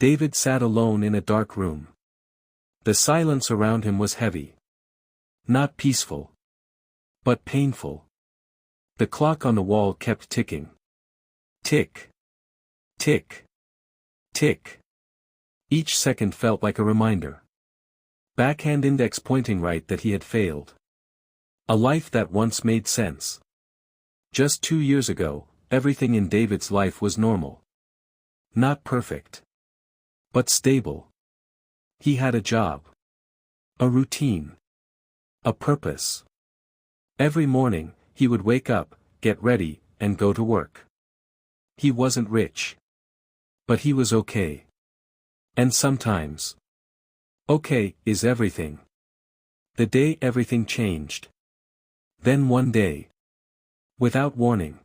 David sat alone in a dark room. The silence around him was heavy. Not peaceful, but painful. The clock on the wall kept ticking. Tick. Tick. Tick. Each second felt like a reminder. Backhand index pointing right that he had failed. A life that once made sense. Just 2 years ago, everything in David's life was normal. Not perfect, but stable. He had a job. A routine. A purpose. Every morning, he would wake up, get ready, and go to work. He wasn't rich. But he was okay. And sometimes, okay is everything. The day everything changed. Then one day, without warning,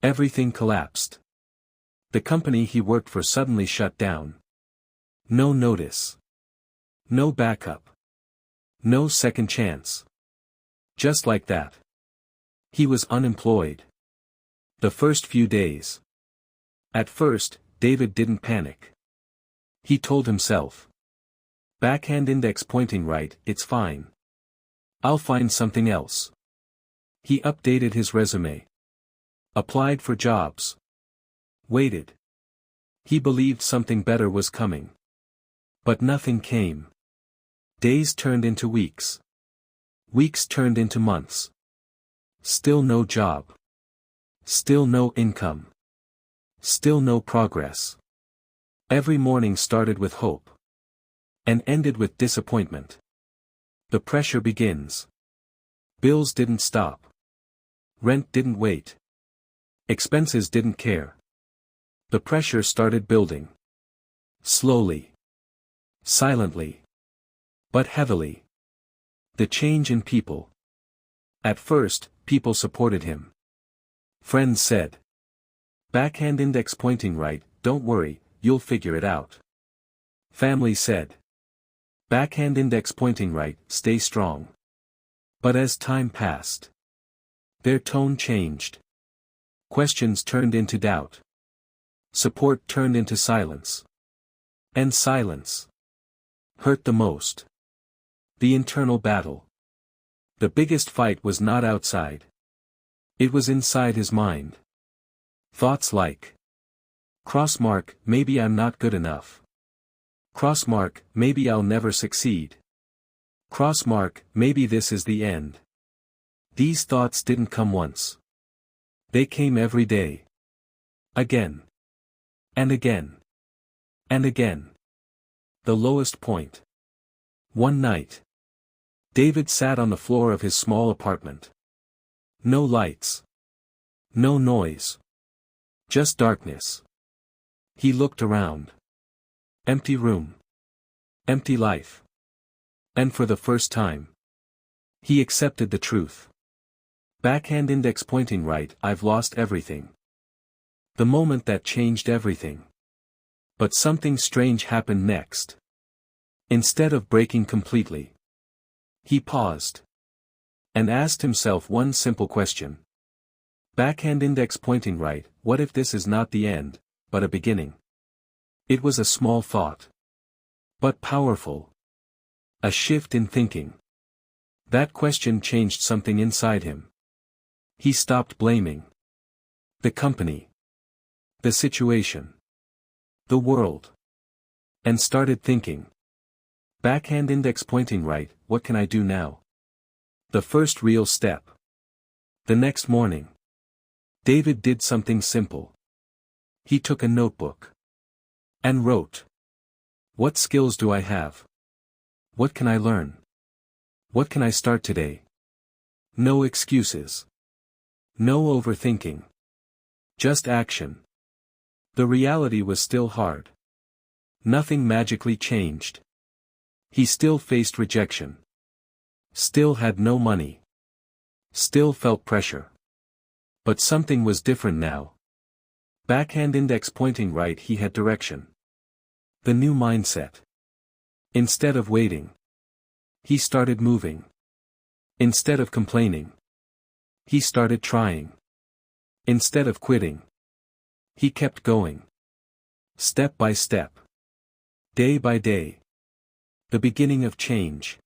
everything collapsed. The company he worked for suddenly shut down. No notice. No backup. No second chance. Just like that. He was unemployed. The first few days. At first, David didn't panic. He told himself. Backhand index pointing right, it's fine. I'll find something else. He updated his resume. Applied for jobs. Waited. He believed something better was coming. But nothing came. Days turned into weeks. Weeks turned into months. Still no job. Still no income. Still no progress. Every morning started with hope. And ended with disappointment. The pressure begins. Bills didn't stop. Rent didn't wait. Expenses didn't care. The pressure started building. Slowly. Silently. But heavily. The change in people. At first, people supported him. Friends said. Backhand index pointing right, don't worry, you'll figure it out. Family said. Backhand index pointing right, stay strong. But as time passed, their tone changed. Questions turned into doubt. Support turned into silence. And silence hurt the most. The internal battle. The biggest fight was not outside. It was inside his mind. Thoughts like, crossmark, maybe I'm not good enough. Crossmark, maybe I'll never succeed. Crossmark, maybe this is the end. These thoughts didn't come once. They came every day. Again. And again. And again. The lowest point. One night. David sat on the floor of his small apartment. No lights. No noise. Just darkness. He looked around. Empty room. Empty life. And for the first time, he accepted the truth. Backhand index pointing right, I've lost everything. The moment that changed everything. But something strange happened next. Instead of breaking completely, he paused. And asked himself one simple question. Backhand index pointing right, what if this is not the end, but a beginning? It was a small thought. But powerful. A shift in thinking. That question changed something inside him. He stopped blaming the company, the situation, the world, and started thinking. Backhand index pointing right, what can I do now? The first real step. The next morning, David did something simple. He took a notebook and wrote. What skills do I have? What can I learn? What can I start today? No excuses. No overthinking. Just action. The reality was still hard. Nothing magically changed. He still faced rejection. Still had no money. Still felt pressure. But something was different now. Backhand index pointing right, he had direction. The new mindset. Instead of waiting, he started moving. Instead of complaining, he started trying. Instead of quitting, he kept going. Step by step. Day by day. The beginning of change.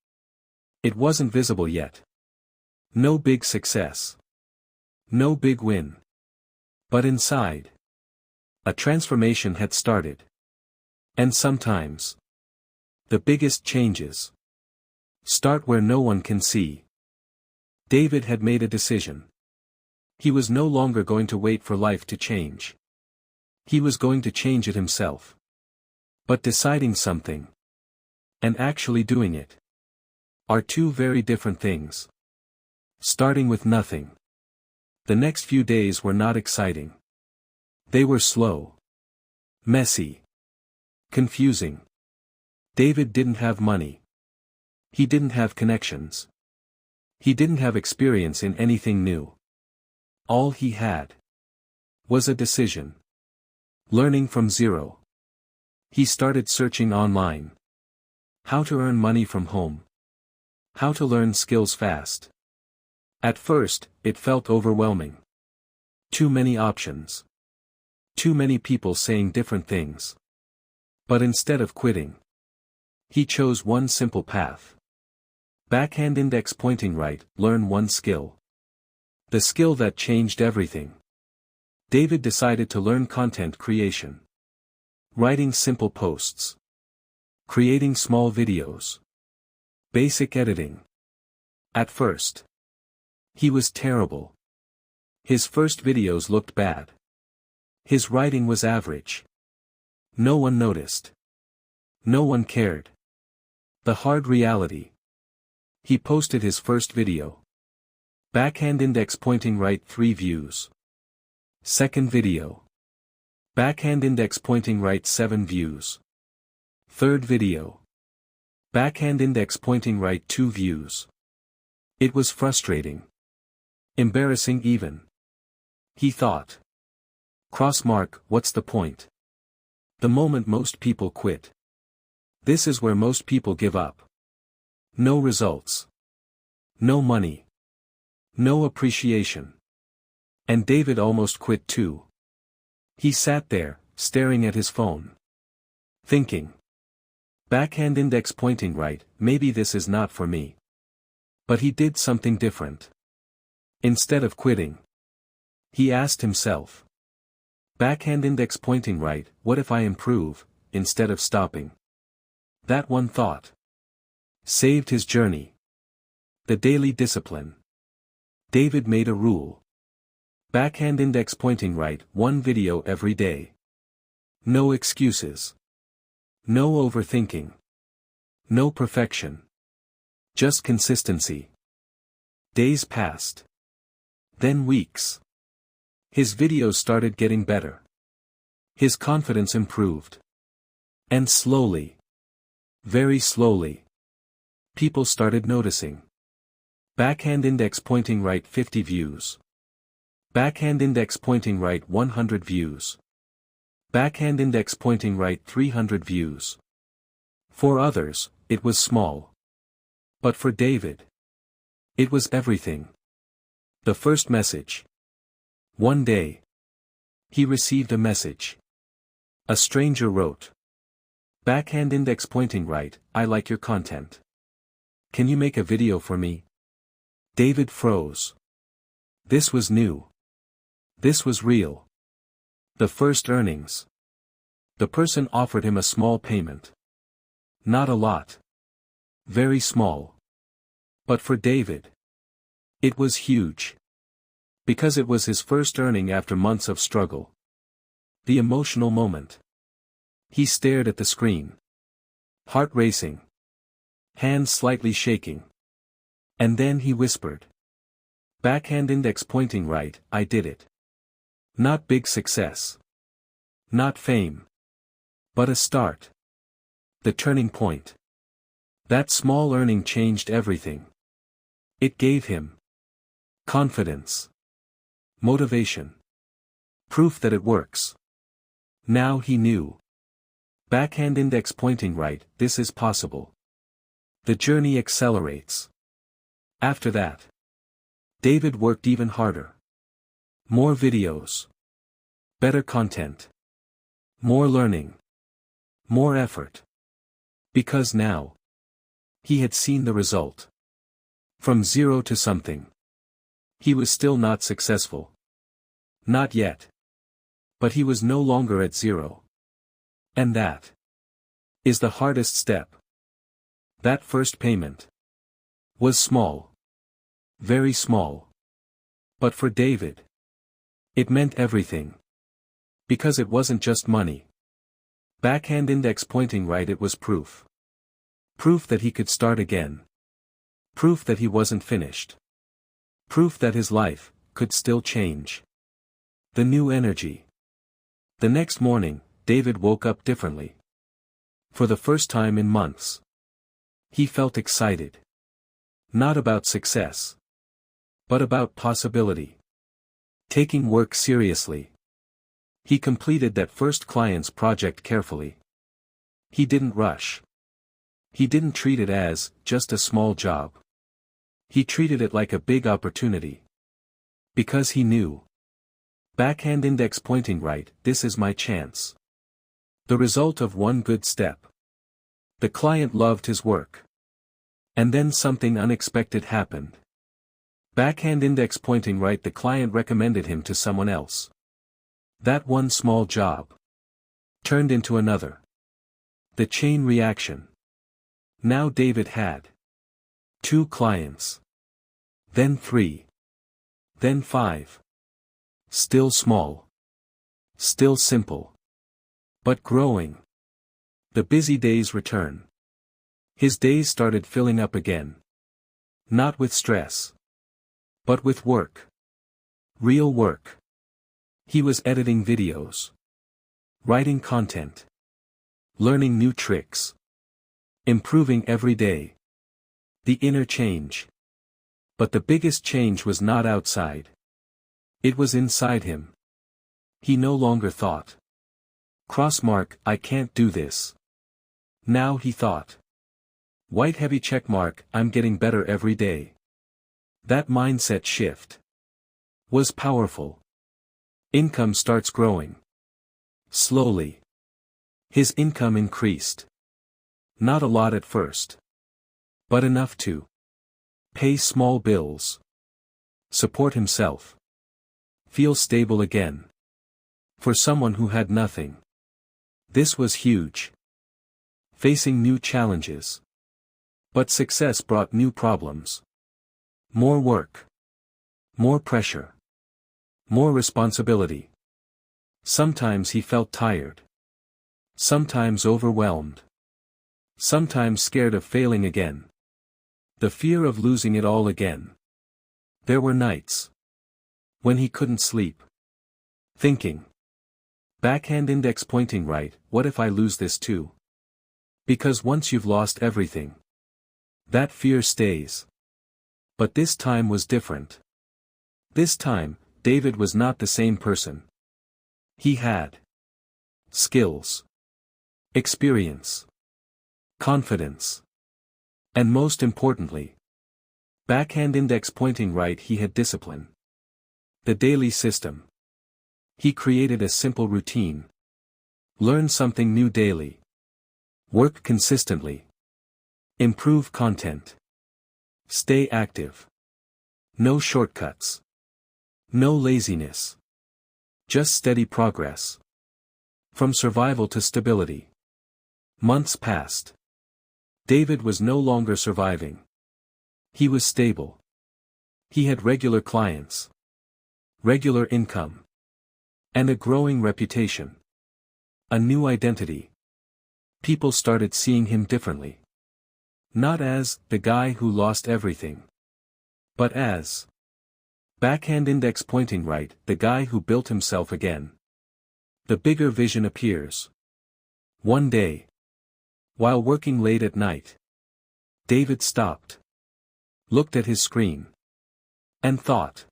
It wasn't visible yet. No big success. No big win. But inside, a transformation had started. And sometimes, the biggest changes start where no one can see. David had made a decision. He was no longer going to wait for life to change. He was going to change it himself. But deciding something and actually doing it are two very different things. Starting with nothing. The next few days were not exciting. They were slow. Messy. Confusing. David didn't have money. He didn't have connections. He didn't have experience in anything new. All he had was a decision. Learning from zero. He started searching online. How to earn money from home. How to learn skills fast. At first, it felt overwhelming. Too many options. Too many people saying different things. But instead of quitting, he chose one simple path. Backhand index pointing right, learn one skill. The skill that changed everything. David decided to learn content creation. Writing simple posts. Creating small videos. Basic editing. At first, he was terrible. His first videos looked bad. His writing was average. No one noticed. No one cared. The hard reality. He posted his first video. Backhand index pointing right 3 views. Second video. Backhand index pointing right 7 views. Third video. Backhand index pointing right 2 views. It was frustrating. Embarrassing even. He thought. Crossmark, what's the point? The moment most people quit. This is where most people give up. No results. No money. No appreciation. And David almost quit too. He sat there, staring at his phone. Thinking. Backhand index pointing right, maybe this is not for me. But he did something different. Instead of quitting, he asked himself. Backhand index pointing right, what if I improve, instead of stopping? That one thought saved his journey. The daily discipline. David made a rule. Backhand index pointing right, 1 video every day. No excuses. No overthinking. No perfection. Just consistency. Days passed. Then weeks. His videos started getting better. His confidence improved. And slowly. Very slowly. People started noticing. Backhand index pointing right 50 views. Backhand index pointing right 100 views. Backhand index pointing right 300 views. For others, it was small. But for David, it was everything. The first message. One day, he received a message. A stranger wrote. Backhand index pointing right, I like your content. Can you make a video for me? David froze. This was new. This was real. The first earnings. The person offered him a small payment. Not a lot. Very small. But for David, it was huge. Because it was his first earning after months of struggle. The emotional moment. He stared at the screen. Heart racing. Hands slightly shaking. And then he whispered. Backhand index pointing right, I did it. Not big success. Not fame. But a start. The turning point. That small earning changed everything. It gave him confidence. Motivation. Proof that it works. Now he knew. Backhand index pointing right, this is possible. The journey accelerates. After that, David worked even harder. More videos. Better content. More learning. More effort. Because now, he had seen the result. From zero to something. He was still not successful. Not yet. But he was no longer at zero. And that is the hardest step. That first payment was small. Very small. But for David, it meant everything. Because it wasn't just money. Backhand index pointing right, it was proof. Proof that he could start again. Proof that he wasn't finished. Proof that his life could still change. The new energy. The next morning, David woke up differently. For the first time in months. He felt excited. Not about success. But about possibility. Taking work seriously. He completed that first client's project carefully. He didn't rush. He didn't treat it as just a small job. He treated it like a big opportunity. Because he knew. Backhand index pointing right, this is my chance. The result of one good step. The client loved his work. And then something unexpected happened. Backhand index pointing right, the client recommended him to someone else. That one small job turned into another. The chain reaction. Now David had 2 clients. Then 3. Then 5. Still small. Still simple. But growing. The busy days return. His days started filling up again. Not with stress. But with work. Real work. He was editing videos. Writing content. Learning new tricks. Improving every day. The inner change. But the biggest change was not outside. It was inside him. He no longer thought. Crossmark, I can't do this. Now he thought. White heavy checkmark, I'm getting better every day. That mindset shift was powerful. Income starts growing. Slowly. His income increased. Not a lot at first. But enough to pay small bills. Support himself. Feel stable again. For someone who had nothing. This was huge. Facing new challenges. But success brought new problems. More work. More pressure. More responsibility. Sometimes he felt tired. Sometimes overwhelmed. Sometimes scared of failing again. The fear of losing it all again. There were nights when he couldn't sleep. Thinking. Backhand index pointing right, what if I lose this too? Because once you've lost everything, that fear stays. But this time was different. This time, David was not the same person. He had skills, experience, confidence. And most importantly, backhand index pointing right, he had discipline. The daily system. He created a simple routine. Learn something new daily. Work consistently. Improve content. Stay active. No shortcuts. No laziness. Just steady progress. From survival to stability. Months passed. David was no longer surviving. He was stable. He had regular clients. Regular income. And a growing reputation. A new identity. People started seeing him differently. Not as the guy who lost everything. But as backhand index pointing right, the guy who built himself again. The bigger vision appears. One day, while working late at night, David stopped. Looked at his screen. And thought.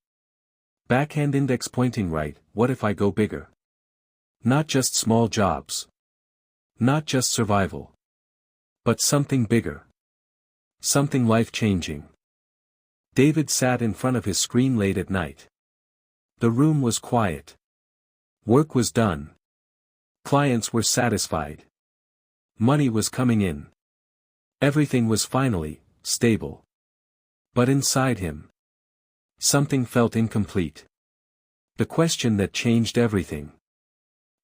Backhand index pointing right, what if I go bigger? Not just small jobs. Not just survival. But something bigger. Something life-changing. David sat in front of his screen late at night. The room was quiet. Work was done. Clients were satisfied. Money was coming in. Everything was finally stable. But inside him, something felt incomplete. The question that changed everything.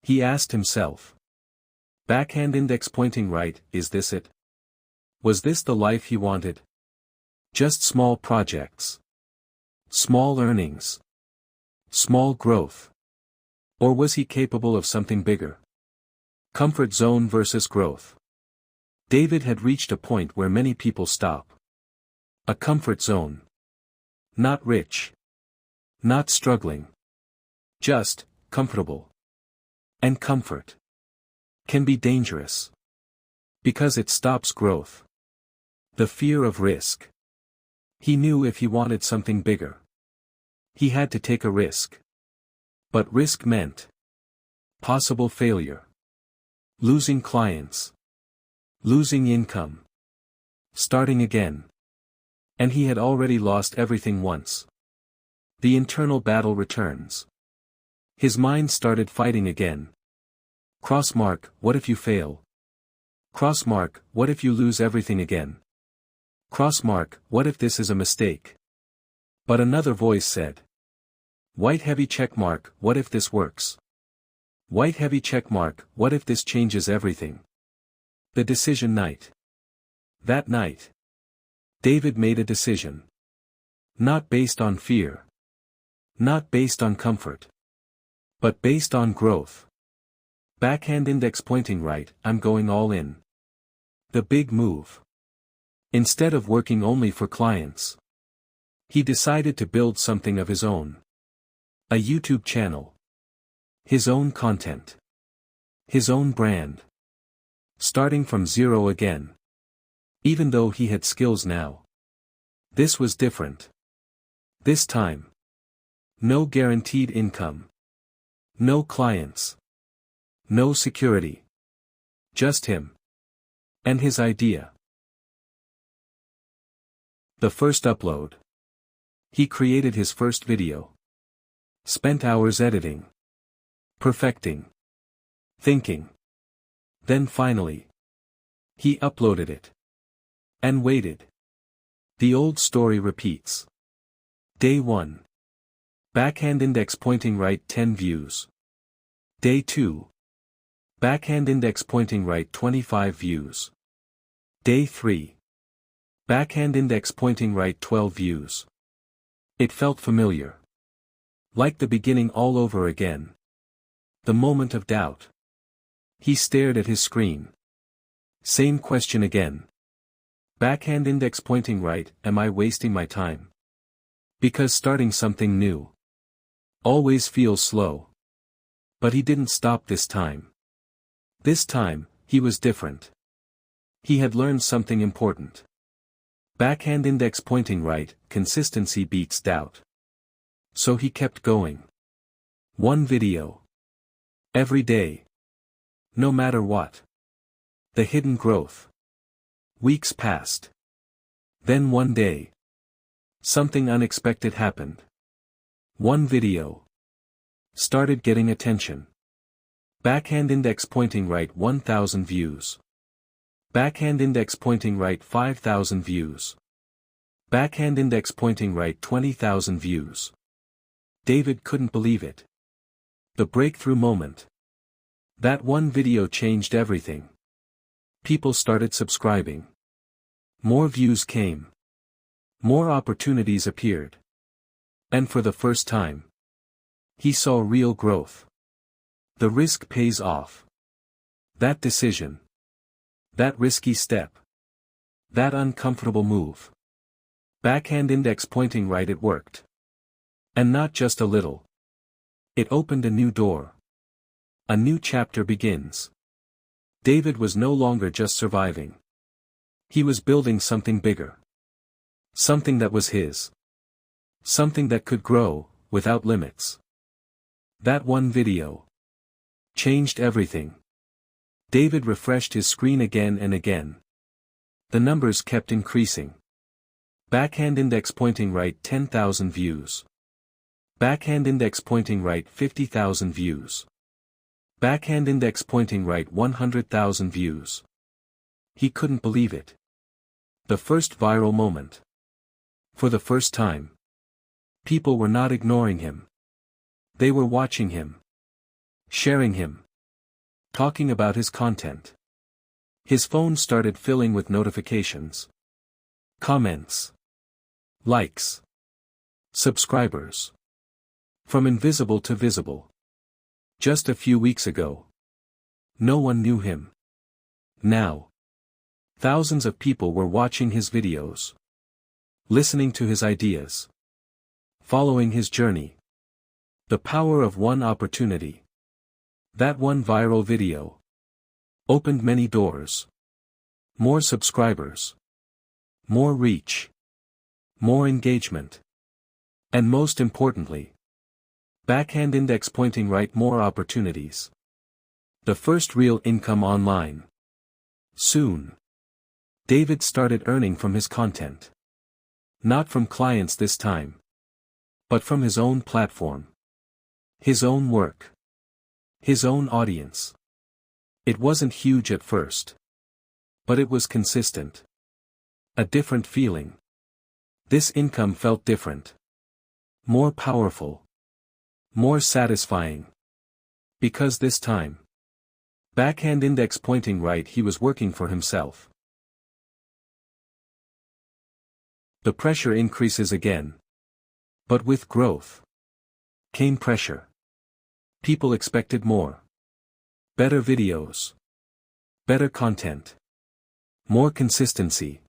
He asked himself. Backhand index pointing right, is this it? Was this the life he wanted? Just small projects. Small earnings. Small growth. Or was he capable of something bigger? Comfort zone versus growth. David had reached a point where many people stop. A comfort zone. Not rich. Not struggling. Just comfortable. And comfort can be dangerous. Because it stops growth. The fear of risk. He knew if he wanted something bigger, he had to take a risk. But risk meant possible failure. Losing clients. Losing income. Starting again. And he had already lost everything once. The internal battle returns. His mind started fighting again. Crossmark, what if you fail? Crossmark, what if you lose everything again? Crossmark, what if this is a mistake? But another voice said. White heavy checkmark, what if this works? White heavy checkmark, what if this changes everything? The decision night. That night, David made a decision. Not based on fear. Not based on comfort. But based on growth. Backhand index pointing right, I'm going all in. The big move. Instead of working only for clients, he decided to build something of his own. A YouTube channel. His own content. His own brand. Starting from zero again. Even though he had skills now. This was different. This time. No guaranteed income. No clients. No security. Just him. And his idea. The first upload. He created his first video. Spent hours editing. Perfecting. Thinking. Then finally. He uploaded it. And waited. The old story repeats. Day 1. Backhand index pointing right 10 views. Day 2. Backhand index pointing right 25 views. Day 3. Backhand index pointing right 12 views. It felt familiar. Like the beginning all over again. The moment of doubt. He stared at his screen. Same question again. Backhand index pointing right, am I wasting my time? Because starting something new always feels slow. But he didn't stop this time. This time, he was different. He had learned something important. Backhand index pointing right, consistency beats doubt. So he kept going. One video. Every day. No matter what. The hidden growth. Weeks passed. Then one day. Something unexpected happened. One video. Started getting attention. Backhand index pointing right 1,000 views. Backhand index pointing right 5,000 views. Backhand index pointing right 20,000 views. David couldn't believe it. The breakthrough moment. That one video changed everything. People started subscribing. More views came. More opportunities appeared. And for the first time, he saw real growth. The risk pays off. That decision. That risky step. That uncomfortable move. Backhand index pointing right, it worked. And not just a little. It opened a new door. A new chapter begins. David was no longer just surviving. He was building something bigger. Something that was his. Something that could grow, without limits. That one video changed everything. David refreshed his screen again and again. The numbers kept increasing. Backhand index pointing right 10,000 views. Backhand index pointing right 50,000 views. Backhand index pointing right 100,000 views. He couldn't believe it. The first viral moment. For the first time, people were not ignoring him. They were watching him, sharing him, talking about his content. His phone started filling with notifications, comments, likes, subscribers. From invisible to visible. Just a few weeks ago, no one knew him. Now, thousands of people were watching his videos, listening to his ideas, following his journey. The power of one opportunity. That one viral video opened many doors. More subscribers, more reach, more engagement, and most importantly, backhand index pointing right, more opportunities. The first real income online. Soon, David started earning from his content. Not from clients this time, but from his own platform. His own work. His own audience. It wasn't huge at first, but it was consistent. A different feeling. This income felt different. More powerful. More satisfying. Because this time, backhand index pointing right, he was working for himself. The pressure increases again. But with growth came pressure. People expected more. Better videos. Better content. More consistency.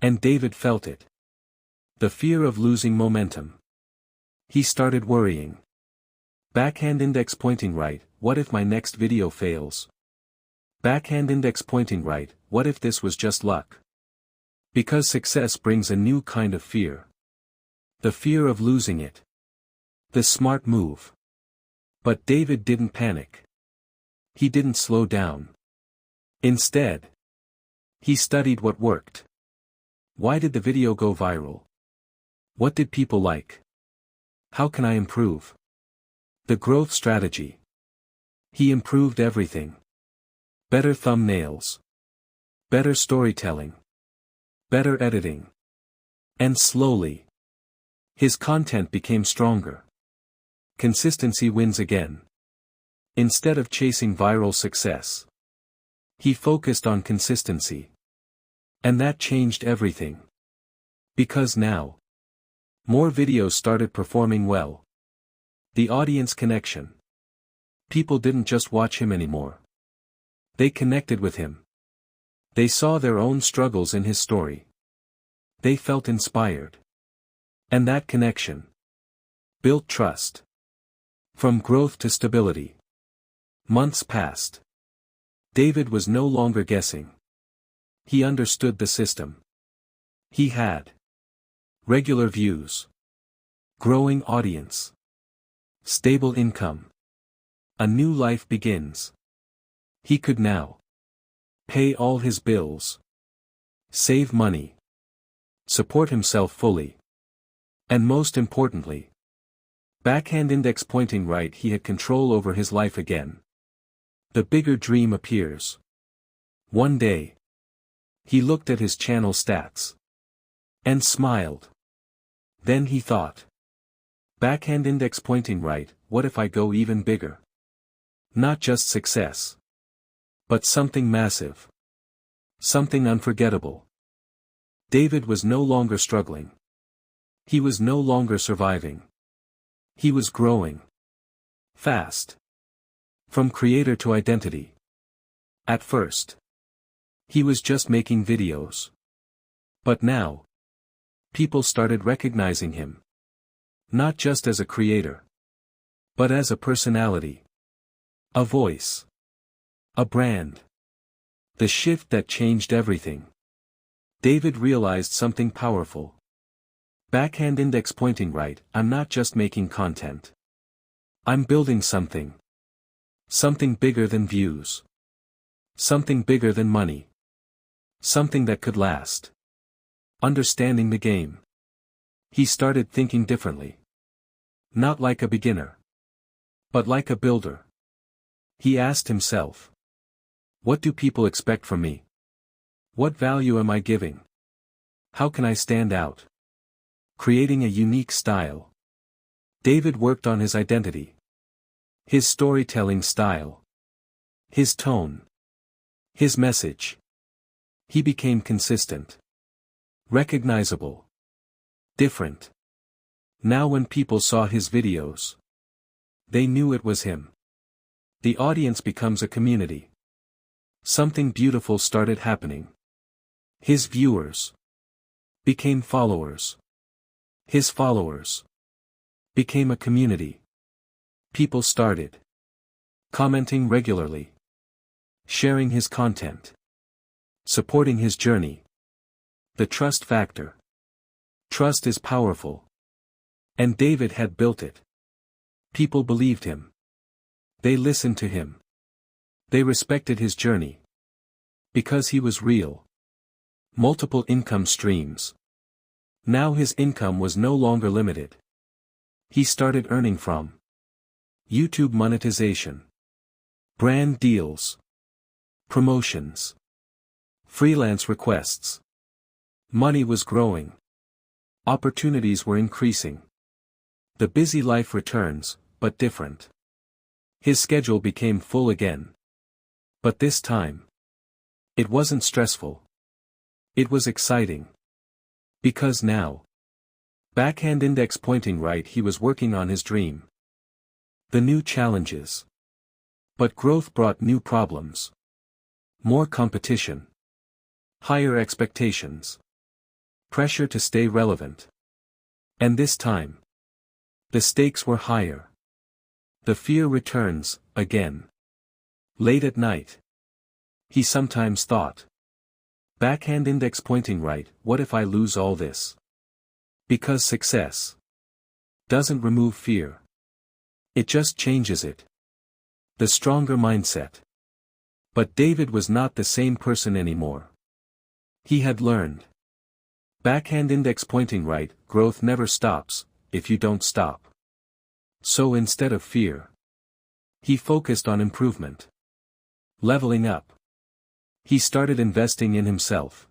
And David felt it. The fear of losing momentum. He started worrying. Backhand index pointing right, what if my next video fails? Backhand index pointing right, what if this was just luck? Because success brings a new kind of fear. The fear of losing it. The smart move. But David didn't panic. He didn't slow down. Instead, he studied what worked. Why did the video go viral? What did people like? How can I improve? The growth strategy. He improved everything. Better thumbnails. Better storytelling. Better editing. And slowly, his content became stronger. Consistency wins again. Instead of chasing viral success, he focused on consistency. And that changed everything. Because now, more videos started performing well. The audience connection. People didn't just watch him anymore. They connected with him. They saw their own struggles in his story. They felt inspired. And that connection built trust. From growth to stability. Months passed. David was no longer guessing. He understood the system. He had regular views, growing audience, stable income. A new life begins. He could now pay all his bills, save money, support himself fully, and most importantly, backhand index pointing right, he had control over his life again. The bigger dream appears. One day, he looked at his channel stats and smiled. Then he thought, backhand index pointing right, what if I go even bigger? Not just success, but something massive. Something unforgettable. David was no longer struggling. He was no longer surviving. He was growing. Fast. From creator to identity. At first, he was just making videos. But now, people started recognizing him. Not just as a creator, but as a personality. A voice. A brand. The shift that changed everything. David realized something powerful. Backhand index pointing right, I'm not just making content. I'm building something. Something bigger than views. Something bigger than money. Something that could last. Understanding the game. He started thinking differently. Not like a beginner, but like a builder. He asked himself, what do people expect from me? What value am I giving? How can I stand out? Creating a unique style. David worked on his identity. His storytelling style. His tone. His message. He became consistent. Recognizable. Different. Now when people saw his videos, they knew it was him. The audience becomes a community. Something beautiful started happening. His viewers became followers. His followers became a community. People started commenting regularly, sharing his content, supporting his journey. The trust factor. Trust is powerful. And David had built it. People believed him. They listened to him. They respected his journey. Because he was real. Multiple income streams. Now his income was no longer limited. He started earning from YouTube monetization, brand deals, promotions, freelance requests. Money was growing. Opportunities were increasing. The busy life returns, but different. His schedule became full again. But this time, it wasn't stressful. It was exciting. Because now, backhand index pointing right, he was working on his dream. The new challenges. But growth brought new problems. More competition. Higher expectations. Pressure to stay relevant. And this time, the stakes were higher. The fear returns, again. Late at night. He sometimes thought. Backhand index pointing right, what if I lose all this? Because success doesn't remove fear. It just changes it. The stronger mindset. But David was not the same person anymore. He had learned. Backhand index pointing right, growth never stops, if you don't stop. So instead of fear, he focused on improvement. Leveling up. He started investing in himself.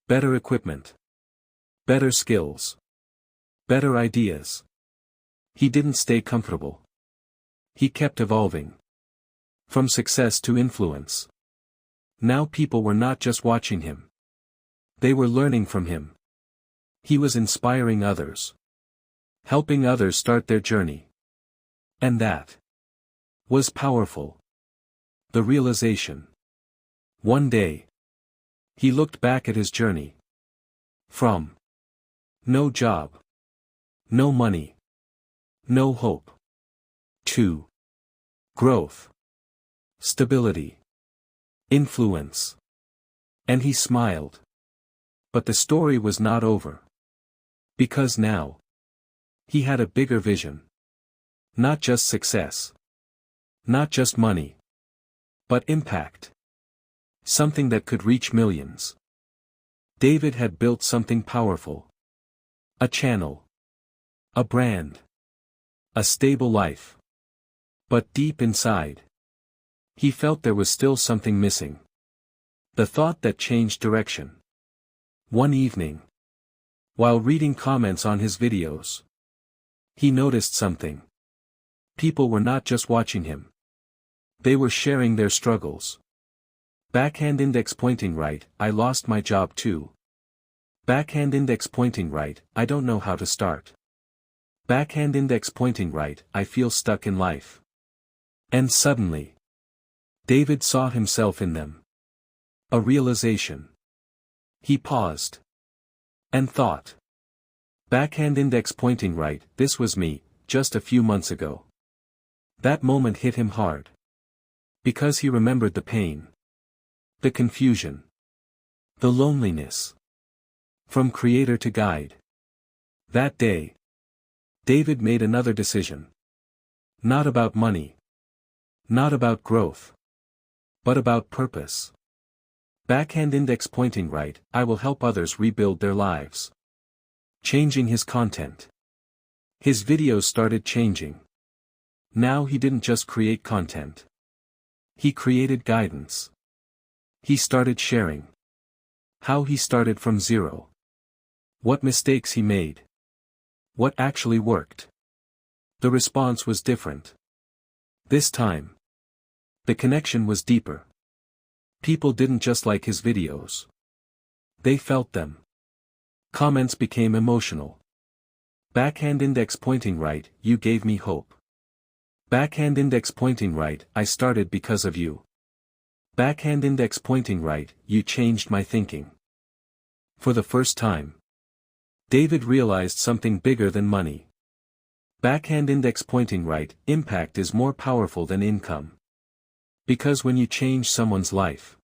Better equipment. Better skills. Better ideas. He didn't stay comfortable. He kept evolving. From success to influence. Now people were not just watching him. They were learning from him. He was inspiring others. Helping others start their journey. And that was powerful. The realization. One day, he looked back at his journey. From no job, no money, no hope, to growth, stability, influence. And he smiled. But the story was not over. Because now, he had a bigger vision. Not just success. Not just money. But impact. Something that could reach millions. David had built something powerful. A channel. A brand. A stable life. But deep inside, he felt there was still something missing. The thought that changed direction. One evening, while reading comments on his videos, he noticed something. People were not just watching him. They were sharing their struggles. Backhand index pointing right, I lost my job too. Backhand index pointing right, I don't know how to start. Backhand index pointing right, I feel stuck in life. And suddenly, David saw himself in them. A realization. He paused. And thought. Backhand index pointing right, this was me, just a few months ago. That moment hit him hard. Because he remembered the pain. The confusion. The loneliness. From creator to guide. That day, David made another decision. Not about money. Not about growth. But about purpose. Backhand index pointing right, I will help others rebuild their lives. Changing his content. His videos started changing. Now he didn't just create content. He created guidance. He started sharing. How he started from zero. What mistakes he made. What actually worked. The response was different. This time, the connection was deeper. People didn't just like his videos. They felt them. Comments became emotional. Backhand index pointing right, you gave me hope. Backhand index pointing right, I started because of you. Backhand index pointing right, you changed my thinking. For the first time, David realized something bigger than money. Backhand index pointing right, impact is more powerful than income. Because when you change someone's life,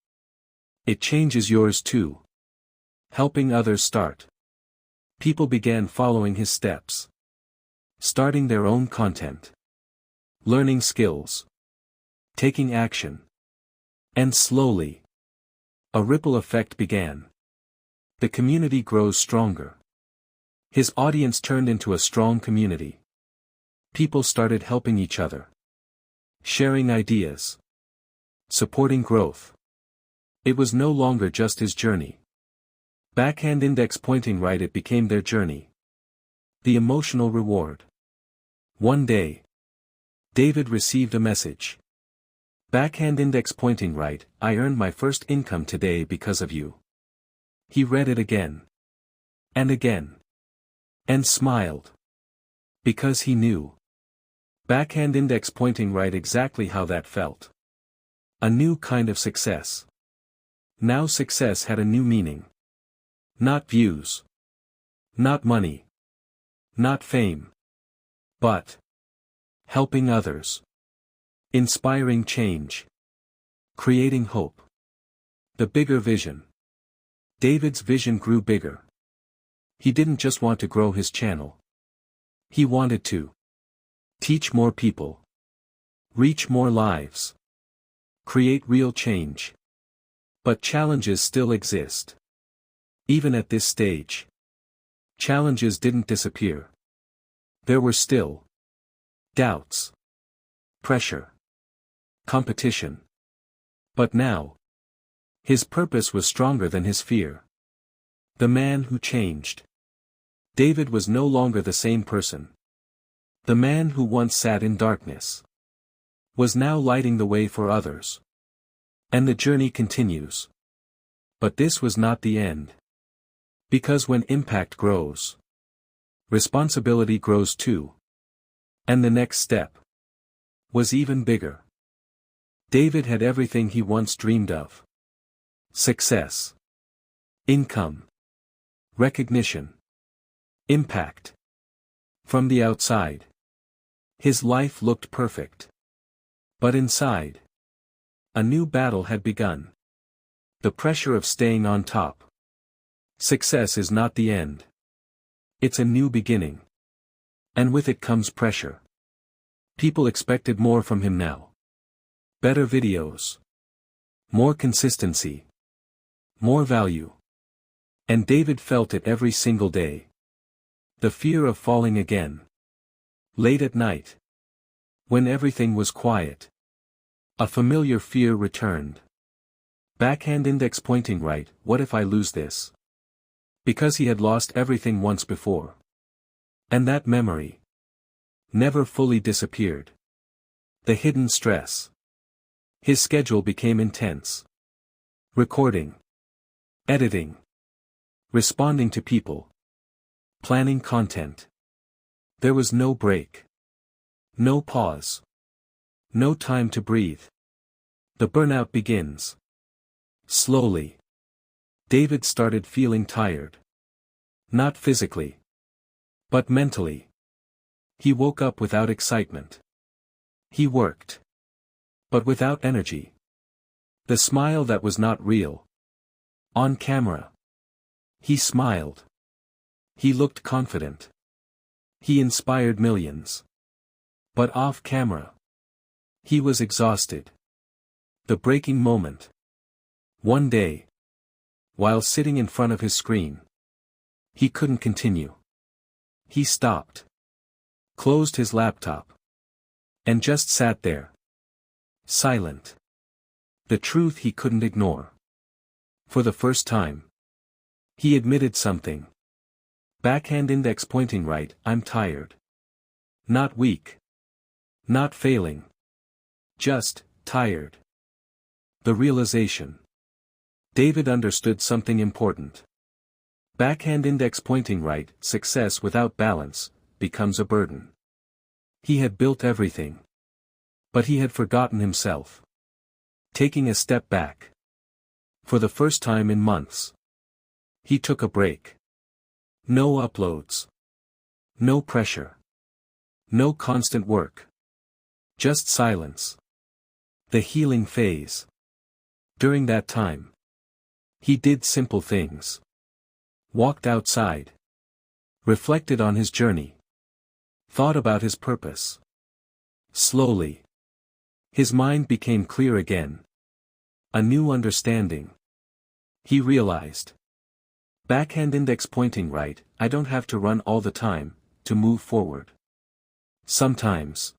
it changes yours too. Helping others start. People began following his steps. Starting their own content. Learning skills. Taking action. And slowly, a ripple effect began. The community grows stronger. His audience turned into a strong community. People started helping each other. Sharing ideas. Supporting growth. It was no longer just his journey. Backhand index pointing right, it became their journey. The emotional reward. One day, David received a message. Backhand index pointing right, I earned my first income today because of you. He read it again. And again. And smiled. Because he knew. Backhand index pointing right, exactly how that felt. A new kind of success. Now success had a new meaning. Not views. Not money. Not fame. But helping others. Inspiring change. Creating hope. The bigger vision. David's vision grew bigger. He didn't just want to grow his channel. He wanted to teach more people. Reach more lives. Create real change. But challenges still exist. Even at this stage, challenges didn't disappear. There were still doubts, pressure, competition. But now, his purpose was stronger than his fear. The man who changed. David was no longer the same person. The man who once sat in darkness was now lighting the way for others. And the journey continues. But this was not the end. Because when impact grows, responsibility grows too. And the next step was even bigger. David had everything he once dreamed of. Success. Income. Recognition. Impact. From the outside, his life looked perfect. But inside, a new battle had begun. The pressure of staying on top. Success is not the end. It's a new beginning. And with it comes pressure. People expected more from him now. Better videos. More consistency. More value. And David felt it every single day. The fear of falling again. Late at night. When everything was quiet. A familiar fear returned. Backhand index pointing right, what if I lose this? Because he had lost everything once before. And that memory never fully disappeared. The hidden stress. His schedule became intense. Recording. Editing. Responding to people. Planning content. There was no break. No pause. No time to breathe. The burnout begins. Slowly. David started feeling tired. Not physically. But mentally. He woke up without excitement. He worked. But without energy. The smile that was not real. On camera. He smiled. He looked confident. He inspired millions. But off camera. He was exhausted. The breaking moment. One day. While sitting in front of his screen. He couldn't continue. He stopped. Closed his laptop. And just sat there. Silent. The truth he couldn't ignore. For the first time. He admitted something. Backhand index pointing right, I'm tired. Not weak. Not failing. Just, tired. The realization. David understood something important. Backhand index pointing right, success without balance, becomes a burden. He had built everything. But he had forgotten himself. Taking a step back. For the first time in months. He took a break. No uploads. No pressure. No constant work. Just silence. The healing phase. During that time, he did simple things. Walked outside. Reflected on his journey. Thought about his purpose. Slowly. His mind became clear again. A new understanding. He realized. Backhand index pointing right, I don't have to run all the time, to move forward. Sometimes.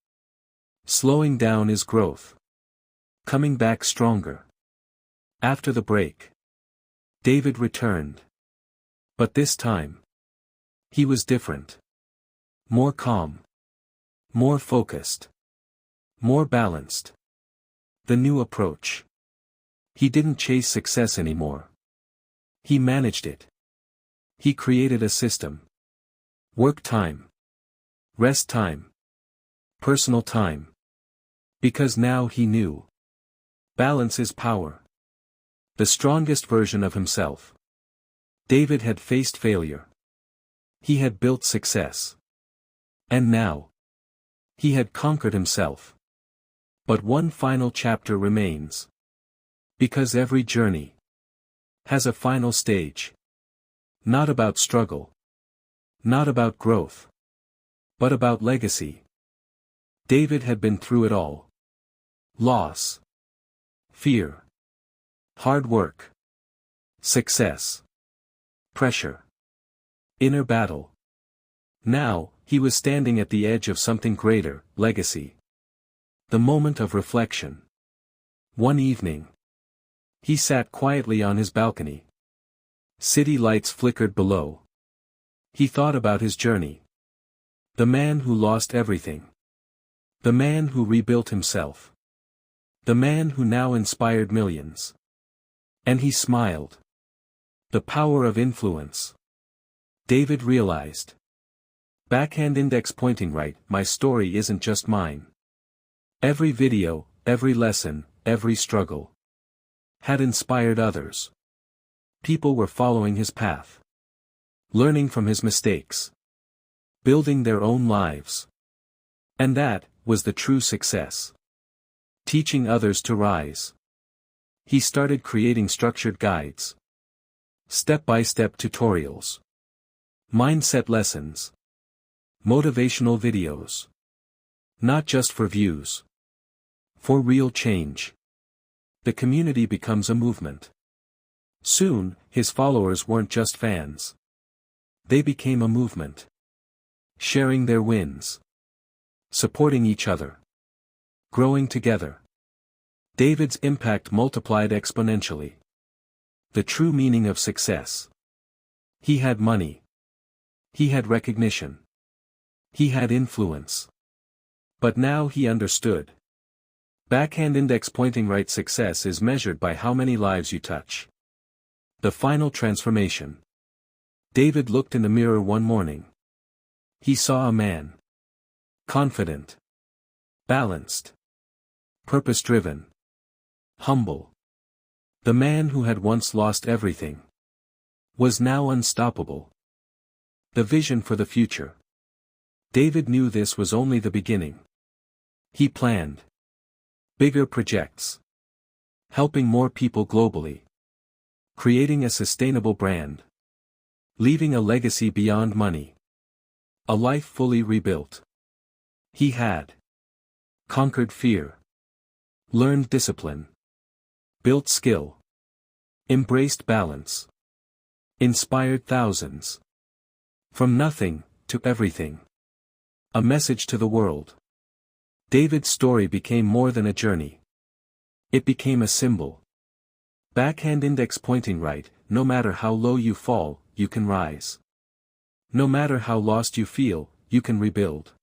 Slowing down is growth. Coming back stronger. After the break. David returned. But this time. He was different. More calm. More focused. More balanced. The new approach. He didn't chase success anymore. He managed it. He created a system. Work time. Rest time. Personal time. Because now he knew. Balance is power. The strongest version of himself. David had faced failure. He had built success. And now. He had conquered himself. But one final chapter remains. Because every journey has a final stage. Not about struggle. Not about growth. But about legacy. David had been through it all. Loss. Fear. Hard work. Success. Pressure. Inner battle. Now, he was standing at the edge of something greater, legacy. The moment of reflection. One evening. He sat quietly on his balcony. City lights flickered below. He thought about his journey. The man who lost everything. The man who rebuilt himself. The man who now inspired millions. And he smiled. The power of influence. David realized. Backhand index pointing right, my story isn't just mine. Every video, every lesson, every struggle. Had inspired others. People were following his path. Learning from his mistakes. Building their own lives. And that was the true success. Teaching others to rise. He started creating structured guides. Step-by-step tutorials. Mindset lessons. Motivational videos. Not just for views. For real change. The community becomes a movement. Soon, his followers weren't just fans. They became a movement. Sharing their wins. Supporting each other. Growing together. David's impact multiplied exponentially. The true meaning of success. He had money. He had recognition. He had influence. But now he understood. Backhand index pointing right, success is measured by how many lives you touch. The final transformation. David looked in the mirror one morning. He saw a man. Confident. Balanced. Purpose-driven. Humble. The man who had once lost everything. Was now unstoppable. The vision for the future. David knew this was only the beginning. He planned. Bigger projects. Helping more people globally. Creating a sustainable brand. Leaving a legacy beyond money. A life fully rebuilt. He had conquered fear. Learned discipline. Built skill. Embraced balance. Inspired thousands. From nothing, to everything. A message to the world. David's story became more than a journey. It became a symbol. Backhand index pointing right, no matter how low you fall, you can rise. No matter how lost you feel, you can rebuild.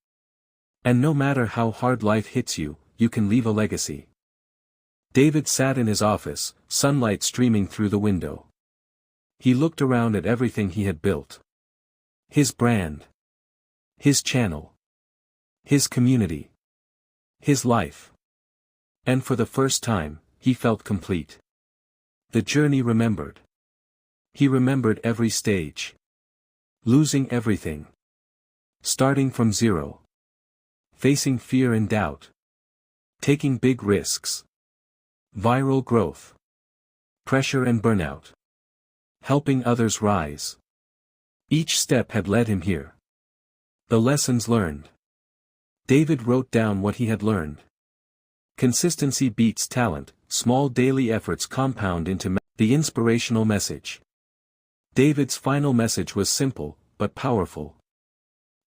And no matter how hard life hits you, you can leave a legacy. David sat in his office, sunlight streaming through the window. He looked around at everything he had built. His brand. His channel. His community. His life. And for the first time, he felt complete. The journey remembered. He remembered every stage. Losing everything. Starting from zero. Facing fear and doubt. Taking big risks. Viral growth. Pressure and burnout. Helping others rise. Each step had led him here. The lessons learned. David wrote down what he had learned. Consistency beats talent, small daily efforts compound into the inspirational message. David's final message was simple, but powerful.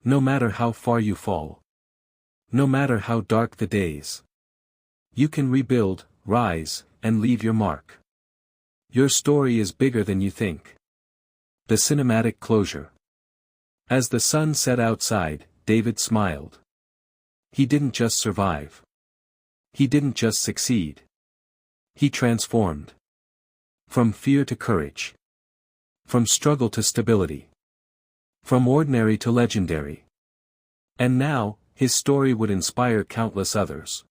No matter how far you fall. No matter how dark the days. You can rebuild, rise, and leave your mark. Your story is bigger than you think. The cinematic closure. As the sun set outside, David smiled. He didn't just survive. He didn't just succeed. He transformed. From fear to courage. From struggle to stability. From ordinary to legendary. And now, his story would inspire countless others.